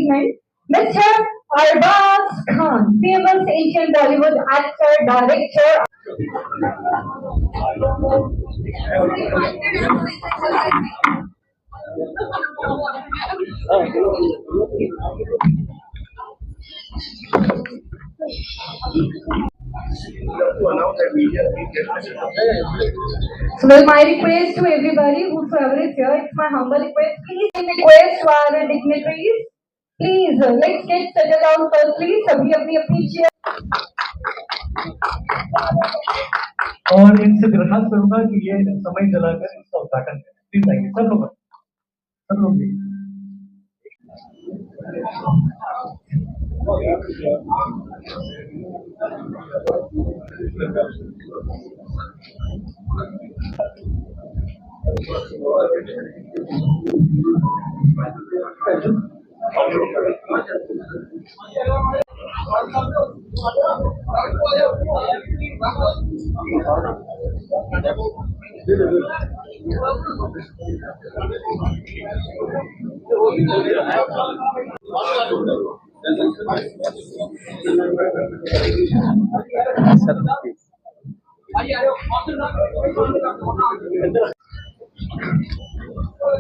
achievement, Mr. Arbaz Khan, famous Asian Bollywood actor, director. So, well, my request to everybody, whosoever is here, it's my humble request. Please request to our dignitaries. Please, let's get settled down first, please. सभी अपनी अपनी chair. और इनसे दरखास्त करूंगा कि ये समय जलाकर इसका उद्घाटन करें। प्लीज आइए सब लोग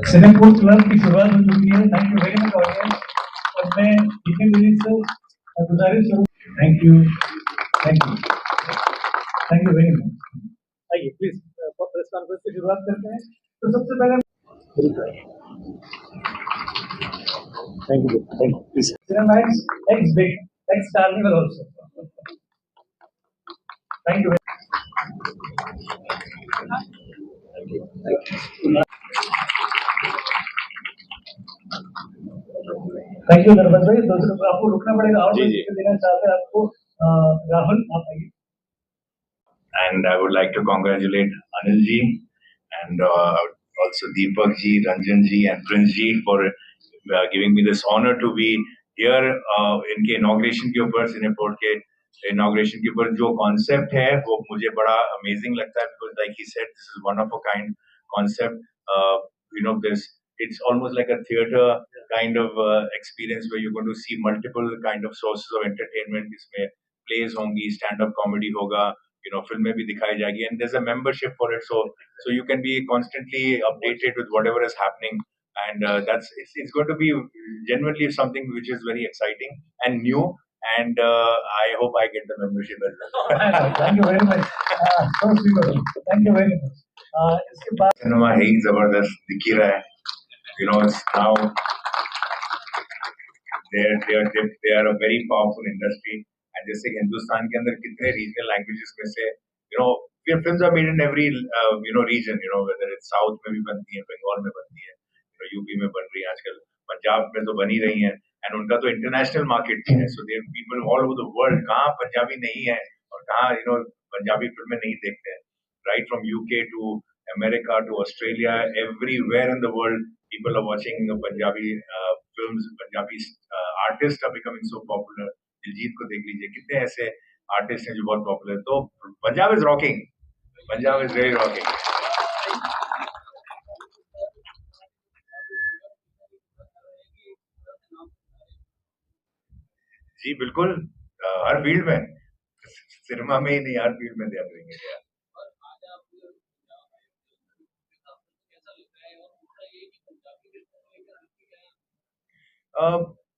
सिनेपोल क्लब की शुरुआत हो चुकी है। Thank you very much audience. और मैं जितने मेरी से गुजारिश करूँ, थैंक यू वेरी मच। आइए प्लीज प्रेस कॉन्फ्रेंस की शुरुआत करते हैं। तो सबसे पहले thank you please cinema x big x carnival also. Thank you thank you nervous भाई। दोस्तों आपको रुकना पड़ेगा और देना चाहते हैं आपको राहुल आप आइए। And I would like to congratulate Anil ji and also Deepak ji, Ranjan ji and Prince ji for giving me this honor to be here इनके inauguration के ऊपर सिनेपोर्ट के inauguration के ऊपर जो concept है वो मुझे बड़ा amazing लगता है because like he said this is one of a kind concept. It's almost like a theater kind of experience where you're going to see multiple kind of sources of entertainment. इसमें plays होंगी, stand-up comedy होगा, फिल्में भी दिखाई जाएगी, and there's a membership for it, so you can be constantly updated with whatever is happening, and it's going to be genuinely something which is very exciting and new, and I hope I get the membership as well. Thank you very much. So sweet of you. Thank you very much. इसके बाद cinema है ही जबरदस्त दिख ही रहा है, it's now they are a very powerful industry. And जैसे हिंदुस्तान के अंदर कितने रीजनल लैंग्वेजेस में से films are made in every region, whether it's south में भी बनती है, बंगाल में बनती है, यूपी में बन रही है आजकल, पंजाब में तो बन ही रही है, एंड उनका तो इंटरनेशनल मार्केट भी है, so there people all over the world, कहाँ पंजाबी नहीं है और कहाँ पंजाबी फिल्में नहीं देखते हैं, right from UK to America to Australia, everywhere in the world people are watching Punjabi films. Punjabi artists are becoming so popular. Diljit को देख लीजिए, कितने ऐसे आर्टिस्ट हैं जो बहुत पॉपुलर हैं। तो Punjab is rocking, Punjab is very rocking. जी बिल्कुल, हर फील्ड में, सिनेमा में ही नहीं, हर फील्ड में ध्यान देंगे।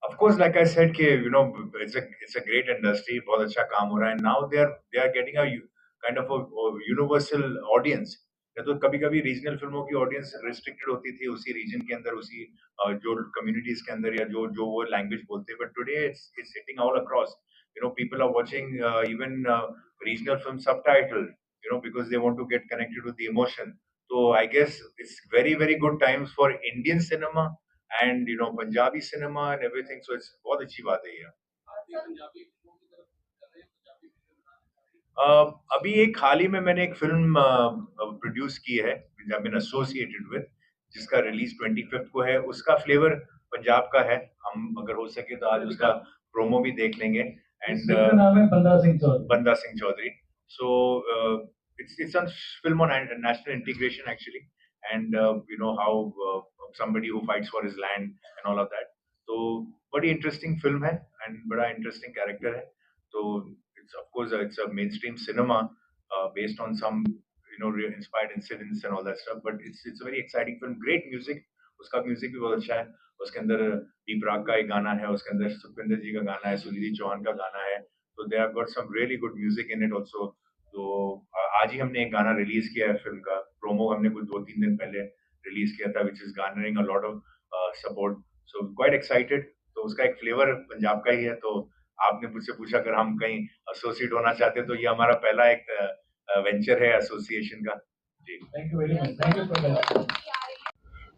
Of course, like I said, it's a great industry, बहुत अच्छा काम हो रहा है. Now they are getting a kind of a universal audience. या तो कभी-कभी रीजनल फिल्मों की ऑडियंस रिस्ट्रिक्टेड होती थी उसी रीजन के अंदर, उसी जो कम्युनिटीज के अंदर या जो वो लैंग्वेज बोलते हैं. But today it's hitting all across. People are watching even regional film subtitled, because they want to get connected with the emotion. So I guess it's very very good times for Indian cinema and Punjabi cinema and everything, so it's बहुत अच्छी बात है ये। अभी एक हाल ही में मैंने एक फिल्म प्रोड्यूस की है, which I've been associated with, जिसका रिलीज 25th को है, उसका फ्लेवर पंजाब का है। हम अगर हो सके तो आज उसका प्रोमो भी देख लेंगे। एंड नाम है Banda Singh Chaudhary. So it's a film on national integration actually, and how somebody who fights for his land and all of that. So बड़ी इंटरेस्टिंग फिल्म है एंड बड़ा इंटरेस्टिंग कैरेक्टर है. तो it's of course it's a mainstream cinema based on some inspired incidents and all that stuff, but it's a very exciting film. Great music, उसका music भी बहुत अच्छा है. उसके अंदर दीप राग का एक गाना है, उसके अंदर सुखविंदर जी का गाना है, सुनिधि चौहान का गाना है. तो they have got some really good music in it also. तो आज ही हमने एक गाना रिलीज किया है, फिल्म का प्रोमो हमने कुछ 2-3 दिन पहले रिलीज किया था, which is garnering a lot of support. So quite excited. तो उसका एक फ्लेवर पंजाब का ही है. तो आपने मुझसे पूछा अगर हम कहीं एसोसिएट होना चाहते हैं, तो ये हमारा पहला एक वेंचर है एसोसिएशन का. जी, thank you very much. Thank you so much.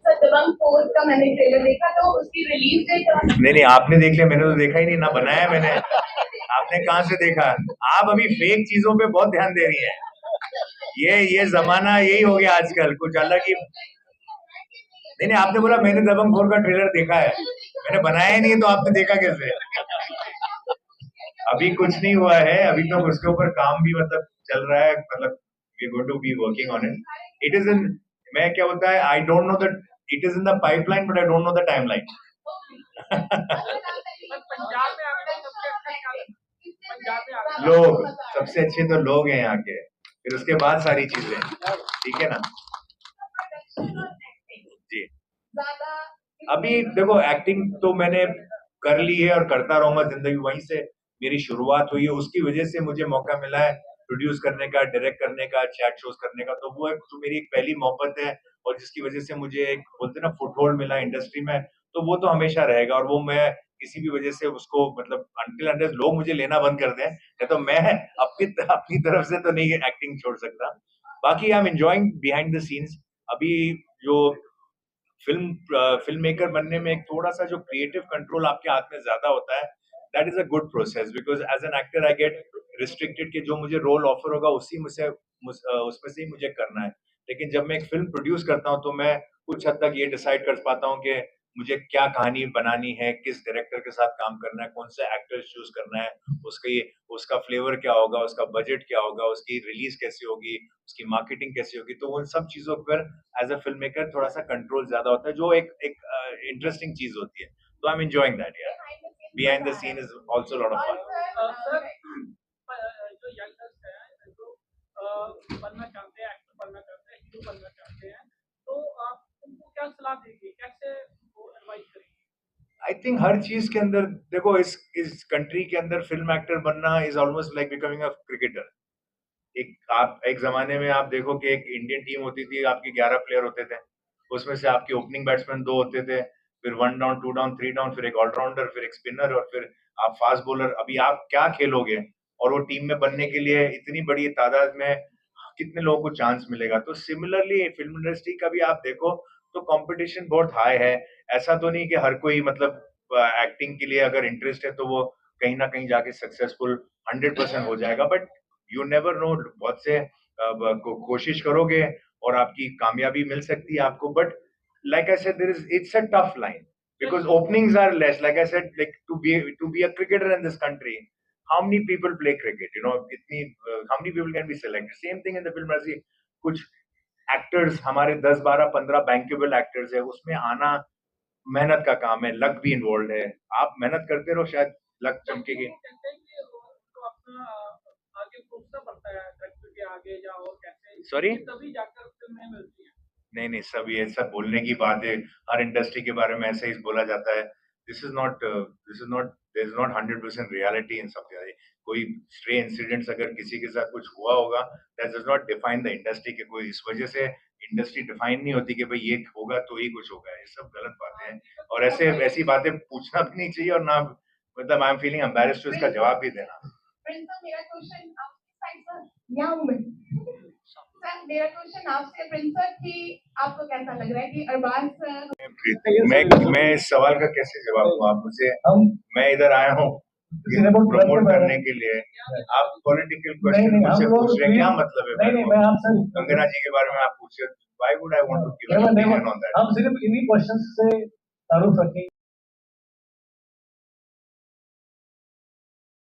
Sir Dabangg 4 का मैंने ट्रेलर देखा, तो उसकी रिलीज डेट नहीं आपने देख लिया, मैंने तो देखा ही नहीं, ना बनाया मैंने. आपने कहाँ से देखा? आप अभी फेक चीजों पे बहुत ध्यान दे रही हैं. ये जमाना यही हो गया आजकल, कुछ अलग ही. नहीं आपने बोला मैंने दबंग 4 का ट्रेलर देखा है, मैंने बनाया ही नहीं, तो आपने देखा कैसे? अभी कुछ नहीं हुआ है, अभी तो उसके ऊपर काम भी मतलब चल रहा है, मतलब we going to be working on it. It is in, मैं क्या होता है, I don't know that it is in the pipeline, but I don't know the timeline. लोग सबसे अच्छे तो लोग हैं यहाँ के, फिर उसके बाद सारी चीजें. ठीक है ना जी. अभी देखो एक्टिंग तो मैंने कर ली है और करता रहूंगा जिंदगी. वहीं से मेरी शुरुआत हुई है, उसकी वजह से मुझे मौका मिला है प्रोड्यूस करने का, डायरेक्ट करने का, चैट शोज करने का. तो वो एक जो मेरी एक पहली मोहब्बत है, और जिसकी वजह से मुझे एक बोलते ना फुटहोल्ड मिला इंडस्ट्री में, तो वो तो हमेशा रहेगा. और वो मैं किसी भी वजह से उसको मतलब अनटिल अनलेस लोग मुझे लेना बंद कर दें, या तो मैं अपनी तरफ से तो नहीं एक्टिंग छोड़ सकता. बाकी आई am enjoying behind the scenes. अभी जो फिल्म मेकर बनने में एक थोड़ा सा जो क्रिएटिव कंट्रोल आपके हाथ में ज्यादा होता है, that is a good process, because as an actor I get restricted कि जो मुझे रोल ऑफर होगा उसमें से ही मुझे करना है. लेकिन जब मैं एक फिल्म प्रोड्यूस करता हूँ, तो मैं कुछ हद तक ये डिसाइड कर पाता हूँ कि मुझे क्या कहानी बनानी है, किस डायरेक्टर के साथ काम करना है, कौन सा एक्टर चूज करना है, उसका फ्लेवर क्या होगा, उसका बजट क्या होगा, उसकी रिलीज कैसे होगी, उसकी मार्केटिंग कैसे होगी. तो उन सब चीजों पर एज अ फिल्म मेकर थोड़ा सा कंट्रोल ज्यादा होता है, जो एक इंटरेस्टिंग चीज होती है. तो आई एम एंजॉयिंग दैट. यार behind the scene is also lot of fun. जो यंगस्टर्स हैं जो बनना चाहते हैं, एक्टर बनना चाहते हैं, हीरो बनना चाहते हैं, तो आप उनको क्या सलाह देंगे, कैसे उनको एडवाइस करेंगे? आई थिंक हर चीज के अंदर देखो, इस कंट्री के अंदर फिल्म एक्टर बनना is almost like becoming a cricketer. एक जमाने में आप देखो कि एक इंडियन टीम होती थी, आपके 11 प्लेयर होते थे, उसमें से आपके ओपनिंग बैट्समैन 2 होते थे, फिर 1 डाउन 2 डाउन 3 डाउन, फिर एक ऑलराउंडर, फिर एक स्पिनर, और फिर आप फास्ट बॉलर. अभी आप क्या खेलोगे, और वो टीम में बनने के लिए इतनी बड़ी तादाद में कितने लोगों को चांस मिलेगा. तो सिमिलरली फिल्म इंडस्ट्री का भी आप देखो तो कंपटीशन बहुत हाई है. ऐसा तो नहीं कि हर कोई मतलब एक्टिंग के लिए अगर इंटरेस्ट है तो वो कहीं ना कहीं जाके सक्सेसफुल 100% हो जाएगा, बट यू नेवर नो. बहुत से कोशिश करोगे और आपकी कामयाबी मिल सकती है आपको, but like I said, it's a tough line because openings are less. Like I said, like to be a cricketer in this country, how many people play cricket, itni how many people can be selected. Same thing in the film industry. कुछ actors हमारे 10 12 15 bankable actors है, उसमें आना मेहनत का काम है, luck भी इन्वॉल्व है. आप मेहनत करते रहो, शायद लक चमकेगी. कहते हैं कि तो अपना आगे सोचना पड़ता है, कंट्री के आगे जाओ कैसे, Sorry? तभी जाकर फिल्में मिलती हैं. नहीं सब ये सब बोलने की बात है. हर इंडस्ट्री के बारे में ऐसे ही बोला जाता है. This is not there is not 100% reality in सब. कोई स्ट्रे इंसिडेंट्स अगर किसी के साथ कुछ हुआ होगा, that does not define the industry. के कोई इस वजह से इंडस्ट्री डिफाइन नहीं होती कि भाई ये होगा तो ही कुछ होगा. ये सब गलत बातें हैं, और ऐसी बातें पूछना भी नहीं चाहिए, और ना मतलब I am feeling embarrassed to इसका जवाब भी देना. मेरा क्वेश्चन मेरा क्वेश्चन आपसे प्रिंस सर कि आपको कैसा लग रहा है कि अरबाज सर मैं इस सवाल का कैसे जवाब दूं? आप मुझे, मैं इधर आया हूँ About प्रमोट blood करने के लिए, आप पॉलिटिकल क्वेश्चन मुझसे पूछ रहे हैं, क्या मतलब है? नहीं मैं आपसे गंगना जी के बारे में आप पूछ रहे, why would I want to give an opinion on that? हम सिर्फ इन्हीं क्वेश्चंस से तारुफ रखें.